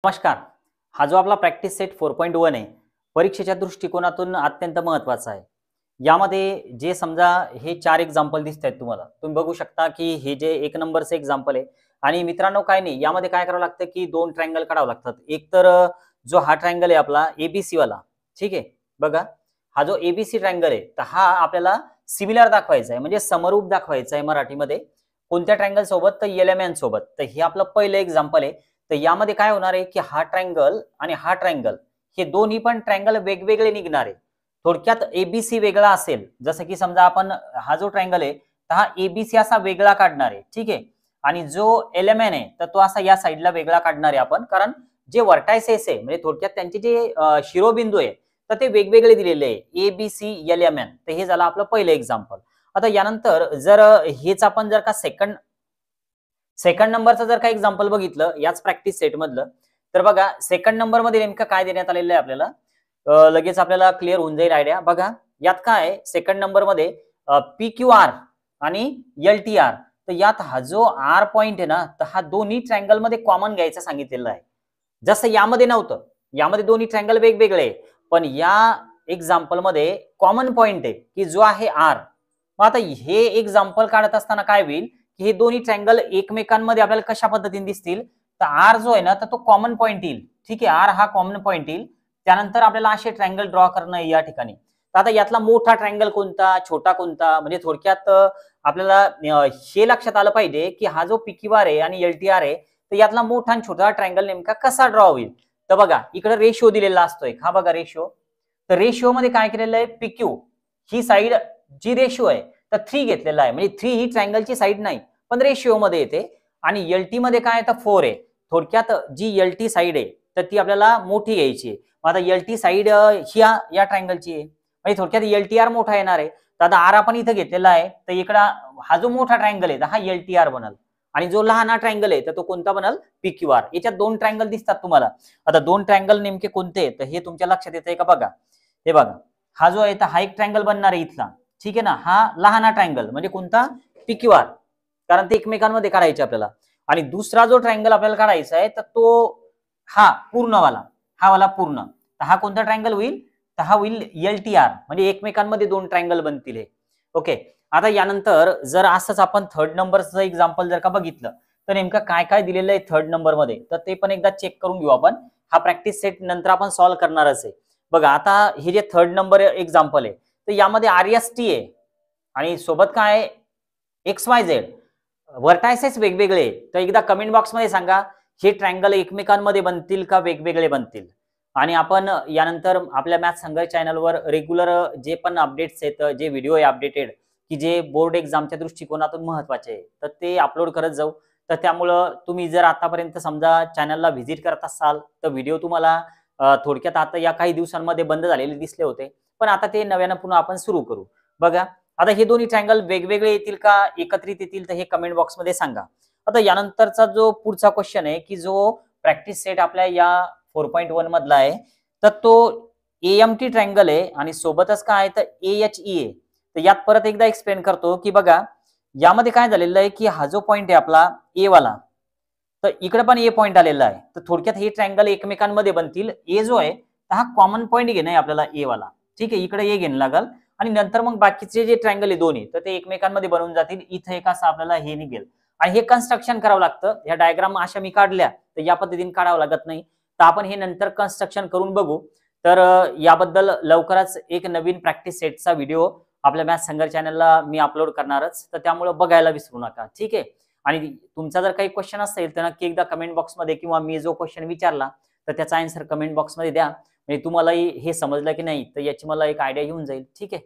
नमस्कार. हा जो आपला प्रॅक्टिस सेट 4.1 आहे, परीक्षेच्या दृष्टिकोनातून अत्यंत महत्त्वाचा आहे. यामध्ये जे समजा हे 4 एक्झाम्पल दिसतायत तुम्हाला. तुम्ही बघू शकता की हे जे 1 नंबरचं एक्झाम्पल आहे आणि मित्रांनो काय नाही, यामध्ये काय करावं लागतं की 2 ट्रायंगल काढावं लागतात. एक तर जो हा ट्रायंगल आहे आपला एबीसी वाला, ठीक आहे. बघा, हा जो एबीसी ट्रायंगल आहे, तर हा आपल्याला सिमिलर दाखवायचा आहे, म्हणजे समरूप दाखवायचा आहे मराठीमध्ये. कोणत्या ट्रायंगल सोबत? तर एलएमएन सोबत. तर हे आपलं पहिलं एक्झाम्पल आहे. तर यामध्ये काय होणार आहे की हा ट्रायंगल आणि हा ट्रायंगल हे दोन्ही पण ट्रायंगल वेगवेगळे निघणार आहे. थोडक्यात एबीसी वेगळा असेल, जसं की समजा आपण हा जो ट्रायंगल आहे तर हा एबीसी असा वेगळा काढणार आहे, ठीक आहे. आणि जो एलएमएन आहे तर तो असा या साईडला वेगळा काढणार आहे आपण, कारण जे व्हर्टायसेस आहे म्हणजे थोडक्यात त्यांचे जे शिरोबिंदू आहे तर ते वेगवेगळे दिलेले आहे, एबीसी एलएमएन. तर हे झालं आपलं पहिलं एक्झाम्पल. आता यानंतर जर हेच आपण जर का सेकंड नंबरचं जर का एक्झाम्पल बघितलं याच प्रॅक्टिस सेट मधलं, तर बघा सेकंड नंबर मध्ये नेमकं काय देण्यात आलेलं आहे आपल्याला, लगेच आपल्याला क्लिअर होऊन जाईल आयडिया. बघा यात काय आहे, सेकंड नंबर मध्ये पी क्यू आर आणि एल टी आर. तर यात हा जो आर पॉइंट आहे ना, तर हा दोन्ही ट्रायंगल मध्ये कॉमन घ्यायचा सांगितलेलं आहे. जसं यामध्ये नव्हतं, यामध्ये दोन्ही ट्रायंगल वेगवेगळे आहे, पण या एक्झाम्पल मध्ये कॉमन पॉइंट आहे की जो आहे आर. मग आता हे एक्झाम्पल काढत असताना काय होईल की हे दोन्ही ट्रायंगल एकमेकांमध्ये आपल्याला कशा पद्धतीने दिसतील, तर आर जो आहे ना तर तो कॉमन पॉइंट येईल, ठीक आहे. आर हा कॉमन पॉइंट येईल. त्यानंतर आपल्याला असे ट्रायंगल ड्रॉ करणं आहे या ठिकाणी. तर आता यातला मोठा ट्रायंगल कोणता, छोटा कोणता, म्हणजे थोडक्यात आपल्याला हे लक्षात आलं पाहिजे की हा जो पीक्यूआर आहे आणि एलटीआर आहे, तर यातला मोठा आणि छोटा ट्रायंगल नेमका कसा ड्रॉ होईल. तर बघा इकडे रेशिओ दिलेला असतोय, हा बघा रेशिओ. तर रेशिओ मध्ये काय केलेलं आहे, पीक्यू ही साईड जी रेशिओ आहे तर 3 घेतलेला आहे, म्हणजे 3 ही ट्रायंगलची साईड नाही पण रेशिओ मध्ये येते. आणि एलटी मध्ये काय तर 4 आहे. थोडक्यात जी एलटी साईड आहे तर ती आपल्याला मोठी घ्यायची आहे. मग आता एलटी साईड या ट्रायंगलची आहे, म्हणजे थोडक्यात एलटीआर मोठा येणार आहे. तर आता आर आपण इथं घेतलेला आहे, तर इकडं हा जो मोठा ट्रायंगल आहे तर हा एलटीआर बनल आणि जो लहान ट्रायंगल आहे तर तो कोणता बनल, पीक्यूआर. याच्यात 2 ट्रायंगल दिसतात तुम्हाला. आता 2 ट्रायंगल नेमके कोणते तर हे तुमच्या लक्षात येतंय का बघा. हे बघा, हा जो आहे तर हा एक ट्रायंगल बनणार आहे इथला, ठीक आहे ना. हा लहान ट्रायंगल म्हणजे कोणता, पीक्यूआर, कारण ते एकमेकांमध्ये काढायचे आपल्याला. आणि दुसरा जो ट्रायंगल आपल्याला काढायचा आहे तर तो हा पूर्णवाला, हा वाला पूर्ण. तर हा कोणता ट्रायंगल होईल, तर हा होईल एलटीआर, म्हणजे एकमेकांमध्ये 2 ट्रायंगल बनतील हे. ओके. आता यानंतर जर असंच आपण थर्ड नंबरचं एक्झाम्पल जर का बघितलं तर नेमकं काय काय दिलेलं आहे थर्ड नंबर मध्ये, तर ते पण एकदा चेक करून घेऊ आपण. हा प्रॅक्टिस सेट नंतर आपण सॉल्व्ह करणारच आहे. बघा आता हे जे थर्ड नंबर एक्झाम्पल आहे तर यामध्ये आरएसटी आहे आणि सोबत काय आहे, एक्स वाय झेड. व्हर्टायसेस वेगवेगळे. तर एकदा कमेंट बॉक्स मध्ये सांगा, हे ट्रायंगल एकमेकांमध्ये बनतील का वेगवेगळे बनतील. आणि आपण यानंतर आपल्या मॅथ संघर्ष चॅनलवर रेग्युलर जे पण अपडेट्स आहेत, जे व्हिडिओ आहे अपडेटेड, की जे बोर्ड एक्झामच्या दृष्टिकोनातून महत्वाचे आहे, तर ते अपलोड करत जाऊ. तर त्यामुळं तुम्ही जर आतापर्यंत समजा चॅनलला व्हिजिट करत असाल तर व्हिडिओ तुम्हाला थोडक्यात आता या काही दिवसांमध्ये बंद झालेले दिसले होते, पण आता ते नव्यानं पुन्हा आपण सुरू करू. बघा आता हे दोन्ही ट्रायंगल वेगवेगळे येतील का एकत्रित येतील, तर हे कमेंट बॉक्स मध्ये सांगा. आता यानंतरचा जो पुढचा क्वेश्चन आहे की जो प्रॅक्टिस सेट आपल्या या 4.1 मधला आहे, तर तो एएमटी ट्रायंगल आहे आणि सोबतच काय आहे तर एएचई आहे. तर यात परत एकदा एक्सप्लेन करतो की बघा यामध्ये काय झालेलं आहे की हा जो पॉइंट आहे आपला ए वाला, तर इकडे पण ए पॉइंट आलेला आहे. तर थोडक्यात हे ट्रायंगल एकमेकांमध्ये बनतील. ए जो आहे तर हा कॉमन पॉइंट घेणं आहे आपल्याला, ए वाला, ठीक आहे. इकडे ए घेणं लागल आणि नंतर मग बाकीचे जे ट्रायंगल आहे दोन्ही तर ते एकमेकांमध्ये बनवून जातील. इथे एक असं आपल्याला हे निघेल आणि हे कन्स्ट्रक्शन करावं लागतं. या डायग्राम अशा मी काढल्या तर या पद्धतीने काढावं लागत नाही. तर आपण हे नंतर कन्स्ट्रक्शन करून बघू. तर याबद्दल लवकरच एक नवीन प्रॅक्टिस सेटचा व्हिडिओ आपल्या मॅथ संघर्ष चॅनलला मी अपलोड करणारच, तर त्यामुळे बघायला विसरू नका, ठीक आहे. आणि तुमचा जर काही क्वेश्चन असेल तर नक्की एकदा कमेंट बॉक्समध्ये किंवा मी जो क्वेश्चन विचारला तर त्याचा आन्सर कमेंट बॉक्समध्ये द्या, म्हणजे तुम्हालाही हे समजलं की नाही तर याची मला एक आयडिया येऊन जाईल, ठीक आहे.